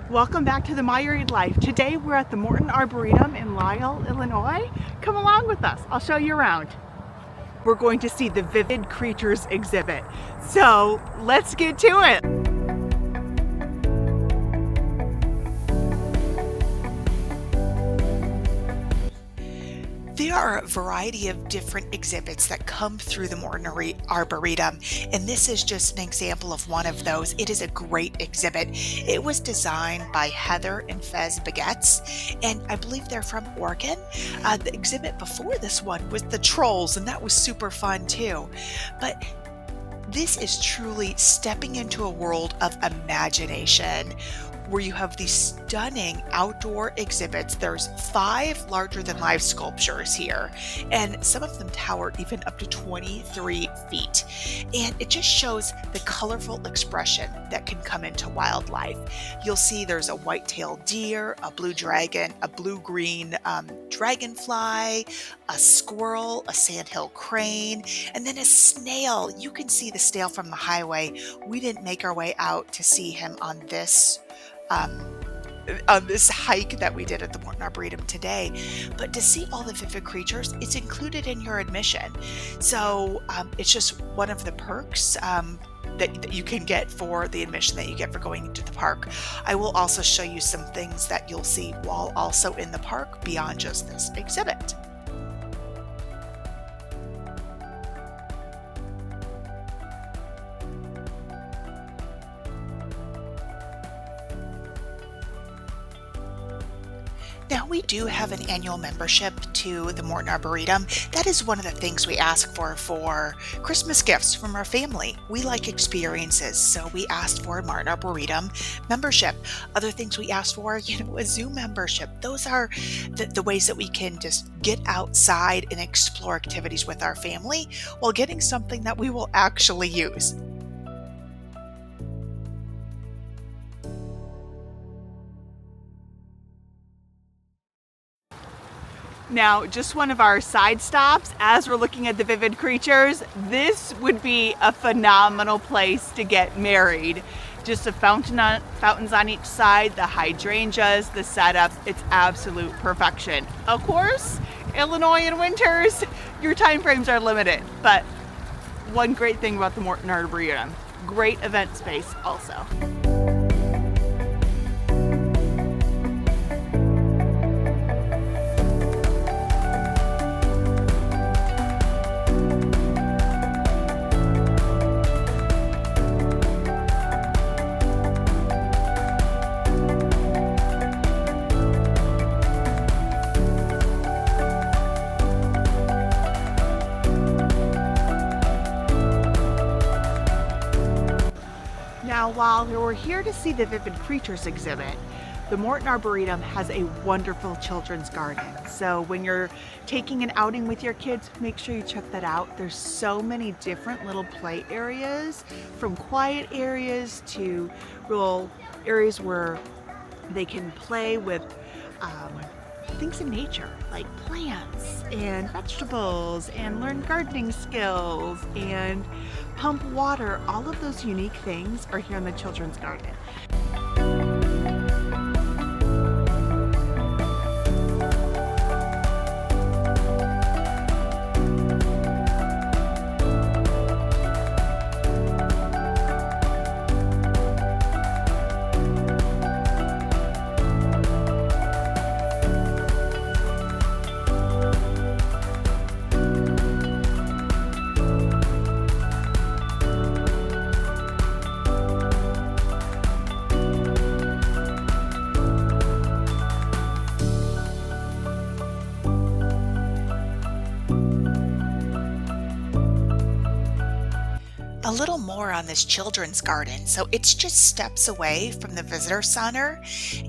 Welcome back to the My Read Life. Today we're at the Morton Arboretum in Lisle, Illinois. Come along with us. I'll show you around. We're going to see the Vivid Creatures exhibit. So let's get to it. There are a variety of different exhibits that come through the Morton Arboretum, and this is just an example of one of those. It is a great exhibit. It was designed by Heather and Fez Baguettes, and I believe they're from Oregon. The exhibit before this one was the Trolls, and that was super fun too. But this is truly stepping into a world of imagination where you have these stunning outdoor exhibits. There's 5 larger than life sculptures here, and some of them tower even up to 23 feet. And it just shows the colorful expression that can come into wildlife. You'll see there's a white-tailed deer, a blue dragon, a blue-green dragonfly, a squirrel, a sandhill crane, and then a snail. You can see the snail from the highway. We didn't make our way out to see him on this hike that we did at the Morton Arboretum today, but to see all the vivid creatures, it's included in your admission. So it's just one of the perks that you can get for the admission that you get for going into the park. I will also show you some things that you'll see while also in the park beyond just this exhibit. Now, we do have an annual membership to the Morton Arboretum. That is one of the things we ask for Christmas gifts from our family. We like experiences, so we asked for a Morton Arboretum membership. Other things we asked for, a zoo membership. Those are the ways that we can just get outside and explore activities with our family while getting something that we will actually use. Now, just one of our side stops as we're looking at the Vivid Creatures. This would be a phenomenal place to get married. Just the fountains on each side, the hydrangeas, the setup, it's absolute perfection. Of course, Illinois in winters, your time frames are limited, but one great thing about the Morton Arboretum, great event space also. Now, while we're here to see the Vivid Creatures exhibit, the Morton Arboretum has a wonderful children's garden. So when you're taking an outing with your kids, make sure you check that out. There's so many different little play areas, from quiet areas to real areas where they can play with things in nature, like plants and vegetables, and learn gardening skills and pump water. All of those unique things are here in the children's garden. A little more on this children's garden. So it's just steps away from the visitor center,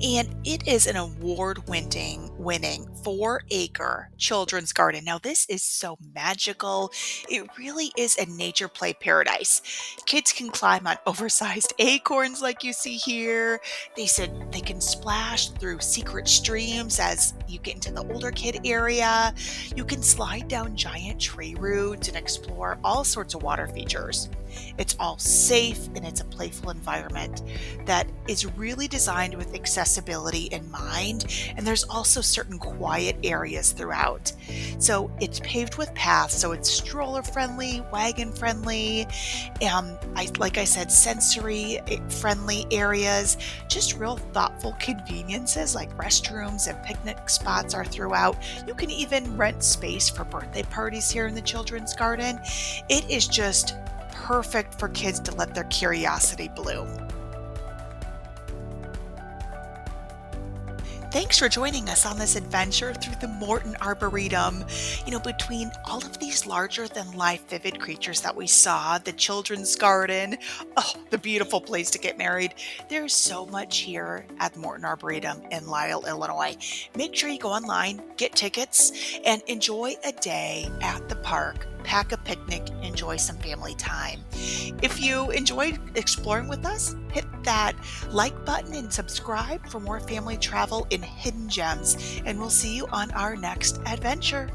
and it is an award-winning winning 4-acre children's garden. Now, this is so magical. It really is a nature play paradise. Kids can climb on oversized acorns like you see here. They said they can splash through secret streams as you get into the older kid area. You can slide down giant tree roots and explore all sorts of water features. It's all safe and it's a playful environment that is really designed with accessibility in mind. And there's also certain quiet areas throughout. So it's paved with paths, so it's stroller friendly, wagon friendly, like I said, sensory friendly areas, just real thoughtful conveniences like restrooms and picnic spots are throughout. You can even rent space for birthday parties here in the children's garden. It is just perfect for kids to let their curiosity bloom. Thanks for joining us on this adventure through the Morton Arboretum. Between all of these larger than life vivid creatures that we saw, the children's garden, oh, the beautiful place to get married, there's so much here at the Morton Arboretum in Lisle, Illinois. Make sure you go online, get tickets, and enjoy a day at the park. Pack a picnic, enjoy some family time. If you enjoyed exploring with us, hit that like button and subscribe for more family travel in hidden gems. And we'll see you on our next adventure.